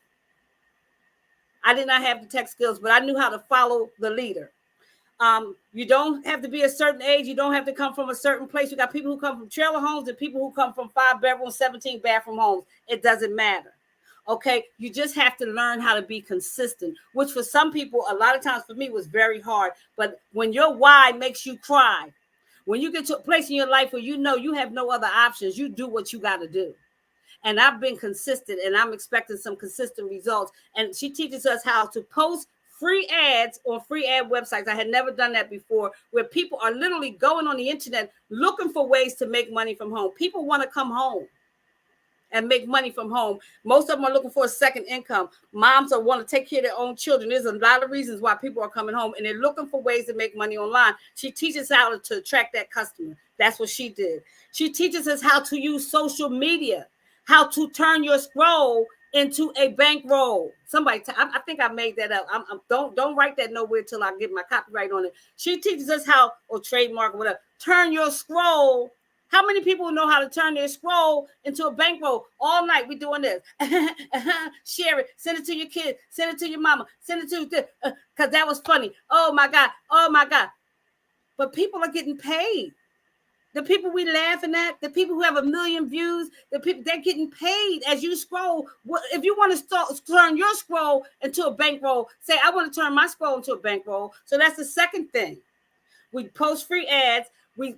Speaker 1: I did not have the tech skills, but I knew how to follow the leader. You don't have to be a certain age. You don't have to come from a certain place. You got people who come from trailer homes and people who come from 5-bedroom, 17-bathroom homes. It doesn't matter. Okay. You just have to learn how to be consistent, which for some people, a lot of times for me was very hard. But when your why makes you cry, when you get to a place in your life where you know you have no other options, you do what you got to do. And I've been consistent, and I'm expecting some consistent results. And she teaches us how to post free ads on free ad websites. I had never done that before, where people are literally going on the internet looking for ways to make money from home. People want to come home and make money from home. Most of them are looking for a second income. Moms are want to take care of their own children. There's a lot of reasons why people are coming home, and they're looking for ways to make money online. She teaches how to attract that customer. That's what she did. She teaches us how to use social media, how to turn your scroll into a bankroll. Somebody, I think I made that up. Don't write that nowhere till I get my copyright on it. She teaches us how, or trademark, or whatever, turn your scroll. How many people know how to turn their scroll into a bankroll? All night we doing this. Share it. Send it to your kid. Send it to your mama. Send it to this. Because that was funny. Oh, my God. Oh, my God. But people are getting paid. The people we laughing at, the people who have 1 million views, the people, they're getting paid as you scroll. If you want to turn your scroll into a bankroll, say, I want to turn my scroll into a bankroll. So that's the second thing. We post free ads. We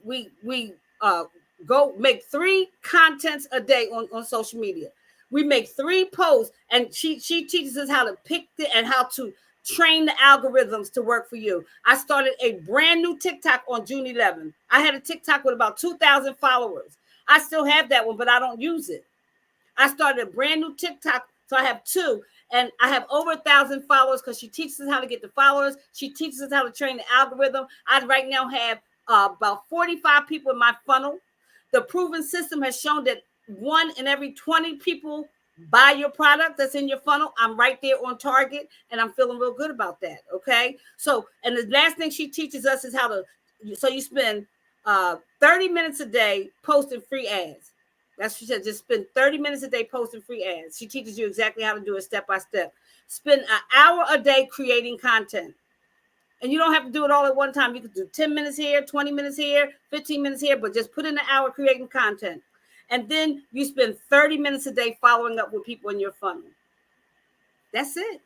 Speaker 1: go make 3 contents a day on social media. We make 3 posts, and she teaches us how to pick it and how to train the algorithms to work for you. I started a brand new TikTok on June 11th. I had a TikTok with about 2,000 followers. I still have that one, but I don't use it. I started a brand new TikTok, so I have 2, and I have over 1,000 followers because she teaches us how to get the followers. She teaches us how to train the algorithm. I right now have about 45 people in my funnel. The proven system has shown that 1 in every 20 people buy your product that's in your funnel. I'm right there on target, and I'm feeling real good about that. Okay. So, and the last thing she teaches us is how to, so you spend 30 minutes a day posting free ads. That's what she said. Just spend 30 minutes a day posting free ads. She teaches you exactly how to do it step by step. Spend an hour a day creating content. And you don't have to do it all at one time. You could do 10 minutes here, 20 minutes here, 15 minutes here, but just put in an hour creating content. And then you spend 30 minutes a day following up with people in your funnel. That's it.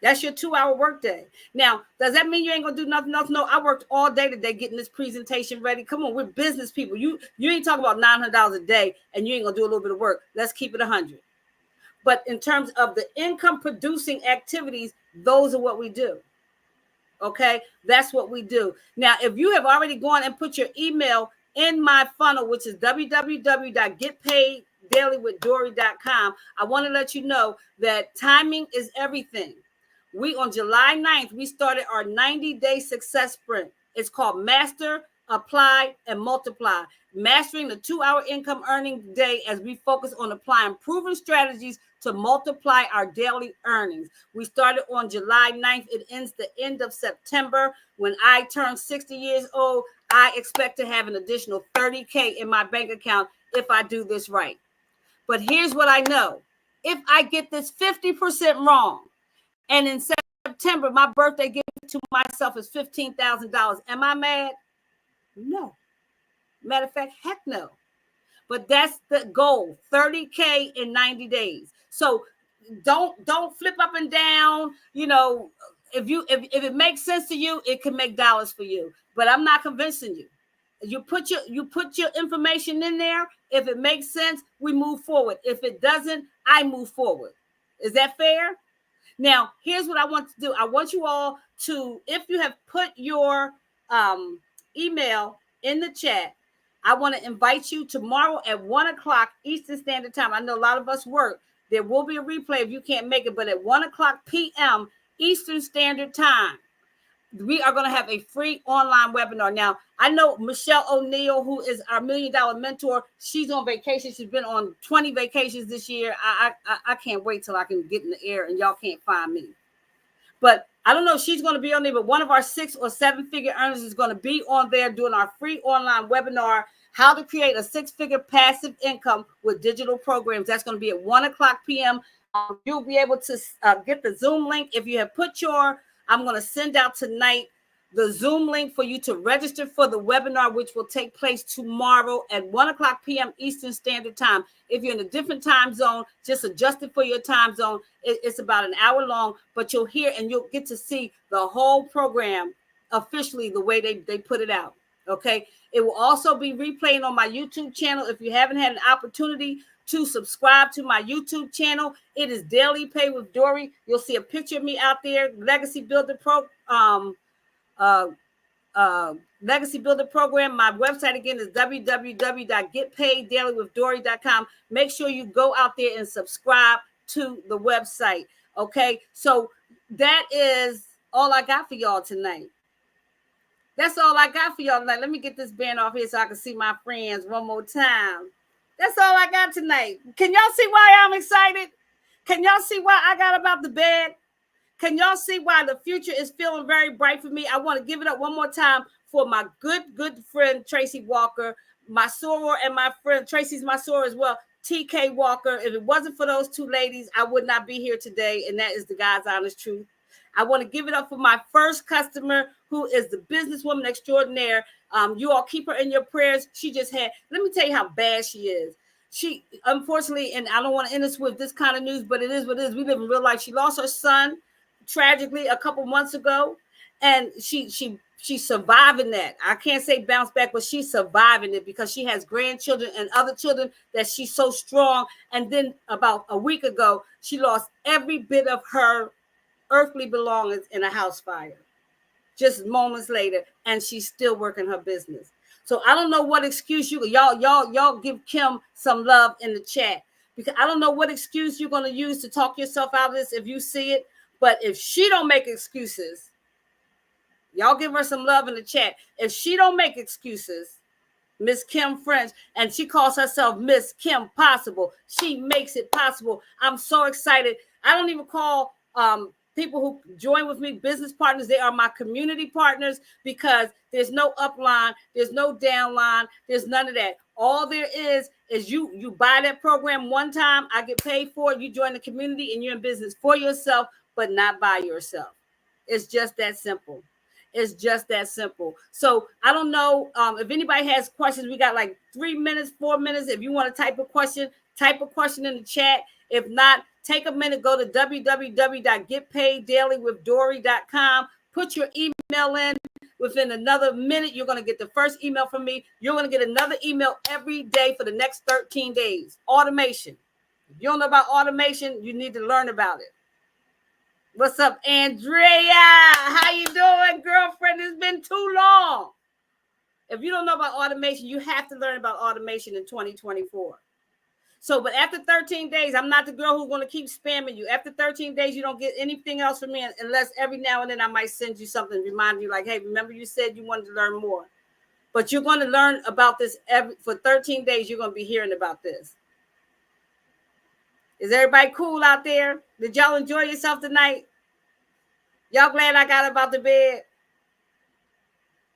Speaker 1: That's your 2-hour workday. Now, does that mean you ain't going to do nothing else? No, I worked all day today getting this presentation ready. Come on, we're business people. You ain't talking about $900 a day, and you ain't going to do a little bit of work. Let's keep it 100. But in terms of the income producing activities, those are what we do. Okay, that's what we do. Now, if you have already gone and put your email in my funnel, which is www.getpaid dailywithdory.com. I want to let you know that timing is everything. We, on July 9th, we started our 90-day success sprint. It's called Master, Apply, and Multiply. Mastering the 2-hour income earning day as we focus on applying proven strategies to multiply our daily earnings. We started on July 9th. It ends the end of September. When I turn 60 years old, I expect to have an additional $30K in my bank account if I do this right. But here's what I know. If I get this 50% wrong, and in September, my birthday gift to myself is $15,000, am I mad? No. Matter of fact, heck no. But that's the goal, 30K in 90 days. So don't flip up and down. You know, if it makes sense to you, it can make dollars for you. But I'm not convincing you. You put your information in there. If it makes sense, we move forward. If it doesn't, I move forward. Is that fair? Now, here's what I want to do. I want you all to, if you have put your email in the chat, I want to invite you tomorrow at 1 o'clock Eastern Standard Time. I know a lot of us work. There will be a replay if you can't make it, but at 1 o'clock p.m. Eastern Standard Time, we are going to have a free online webinar. Now, I know Michelle O'Neill, who is our $1 Million Mentor, she's on vacation. She's been on 20 vacations this year. I can't wait till I can get in the air and y'all can't find me. But I don't know if she's going to be on there, but one of our 6 or 7-figure earners is going to be on there doing our free online webinar, how to create a 6-figure passive income with digital programs. That's going to be at 1 o'clock p.m. You'll be able to get the Zoom link. If you have put your, I'm going to send out tonight the Zoom link for you to register for the webinar, which will take place tomorrow at 1 o'clock p.m. Eastern Standard Time. If you're in a different time zone, just adjust it for your time zone. It's about an hour long, but you'll hear and you'll get to see the whole program officially the way they put it out. Okay. It will also be replaying on my YouTube channel. If you haven't had an opportunity to subscribe to my YouTube channel, it is Daily Pay with Dory. You'll see a picture of me out there, Legacy Builder Legacy Builder Program. My website again is www.getpaiddailywithdory.com. Make sure you go out there and subscribe to the website. Okay, so that is all I got for y'all tonight. That's all I got for y'all tonight. Let me get this band off here so I can see my friends one more time. That's all I got tonight. Can y'all see why I'm excited? Can y'all see why I got about the bed? Can y'all see why the future is feeling very bright for me? I want to give it up one more time for my good friend, Tracy Walker, my soror, and my friend, Tracy's my soror as well, TK Walker. If it wasn't for those 2 ladies, I would not be here today, and that is the God's honest truth. I want to give it up for my first customer, who is the businesswoman extraordinaire. You all keep her in your prayers. She just had, let me tell you how bad she is. She, unfortunately, and I don't want to end this with this kind of news, but it is what it is. We live in real life. She lost her son tragically a couple months ago, and she's surviving that. I can't say bounce back, but she's surviving it because she has grandchildren and other children that she's so strong. And then about a week ago, she lost every bit of her earthly belongings in a house fire just moments later, and she's still working her business. So I don't know what excuse y'all give Kim some love in the chat, because I don't know what excuse you're going to use to talk yourself out of this if you see it. But if she don't make excuses, y'all give her some love in the chat. If she don't make excuses, Miss Kim French, and she calls herself Miss Kim Possible, she makes it possible. I'm so excited. I don't even call people who join with me business partners. They are my community partners, because there's no upline, there's no downline, there's none of that. All there is you buy that program one time, I get paid for it, you join the community, and you're in business for yourself, but not by yourself. It's just that simple. It's just that simple. So I don't know if anybody has questions. We got like 3 minutes, 4 minutes. If you want to type a question in the chat. If not, take a minute, go to www.getpaiddailywithdory.com. Put your email in. Within another minute, you're going to get the first email from me. You're going to get another email every day for the next 13 days. Automation. If you don't know about automation, you need to learn about it. What's up, Andrea? How you doing, girlfriend? It's been too long. If you don't know about automation, you have to learn about automation in 2024. So, but after 13 days, I'm not the girl who's going to keep spamming you. After 13 days, you don't get anything else from me unless every now and then I might send you something, remind you like, hey, remember you said you wanted to learn more. But you're going to learn about this for 13 days. You're going to be hearing about this. Is everybody cool out there? Did y'all enjoy yourself tonight? Y'all glad I got about the bed?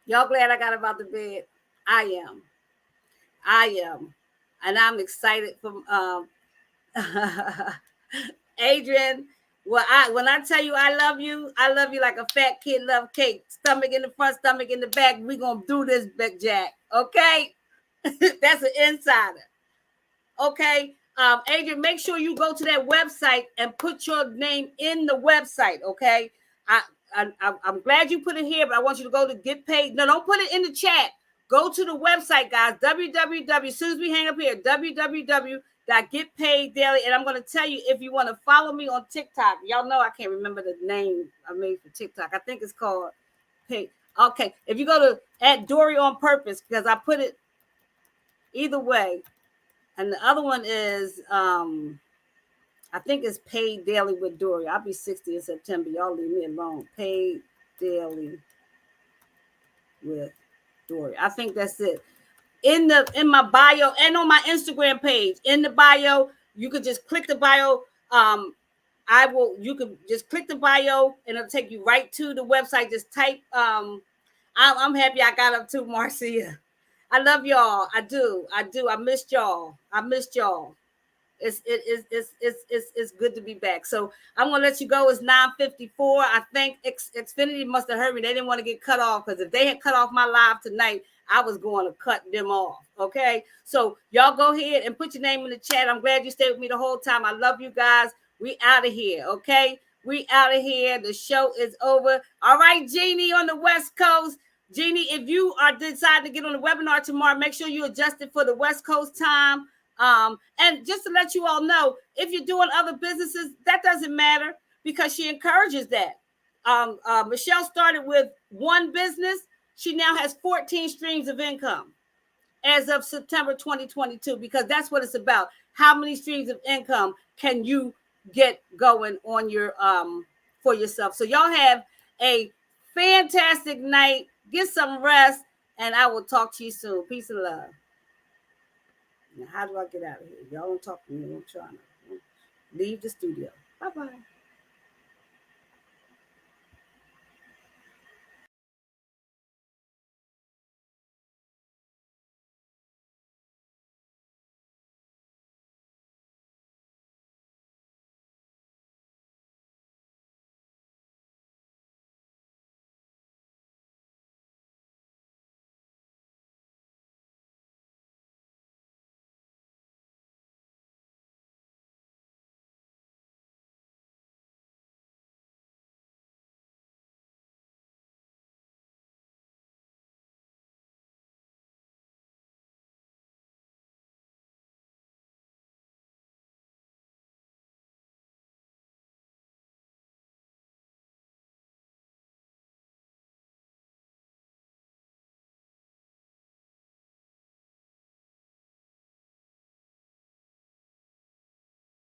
Speaker 1: Y'all glad I got about the bed? I am. And I'm excited from Adrian. Well, when I tell you I love you like a fat kid love cake. Stomach in the front, stomach in the back. We're gonna do this, Big Jack. Okay? That's an insider. Okay. Adrian, make sure you go to that website and put your name in the website. Okay. I'm glad you put it here, but I want you to go to Get Paid. No, don't put it in the chat. Go to the website, guys. www. As soon as we hang up here, www.getpaiddaily. And I'm going to tell you, if you want to follow me on TikTok, y'all know I can't remember the name I made for TikTok. I think it's called Pay. Okay. If you go to @Dory on Purpose, because I put it either way. And the other one is, I think it's Paid Daily with Dory. I'll be 60 in September. Y'all leave me alone. Paid Daily with Dory. I think that's it. In my bio and on my Instagram page, in the bio, you could just click the bio. You could just click the bio and it'll take you right to the website. Just type. I'm happy I got up to Marcia. I love y'all. I do. I missed y'all. It's good to be back. So I'm gonna let you go. It's 9:54. I think Xfinity must have heard me. They didn't want to get cut off, because if they had cut off my live tonight, I was going to cut them off. Okay. So y'all go ahead and put your name in the chat. I'm glad you stayed with me the whole time. I love you guys. We out of here. Okay. We out of here. The show is over. All right, Jeannie on the West Coast. Jeannie, if you are deciding to get on the webinar tomorrow, make sure you adjust it for the West Coast time. And just to let you all know, if you're doing other businesses, that doesn't matter, because she encourages that. Michelle started with one business. She now has 14 streams of income as of September 2022, because that's what it's about. How many streams of income can you get going on your for yourself? So y'all have a fantastic night. Get some rest, and I will talk to you soon. Peace and love. Now, how do I get out of here? Y'all don't talk to me. I'm trying to leave the studio. Bye-bye.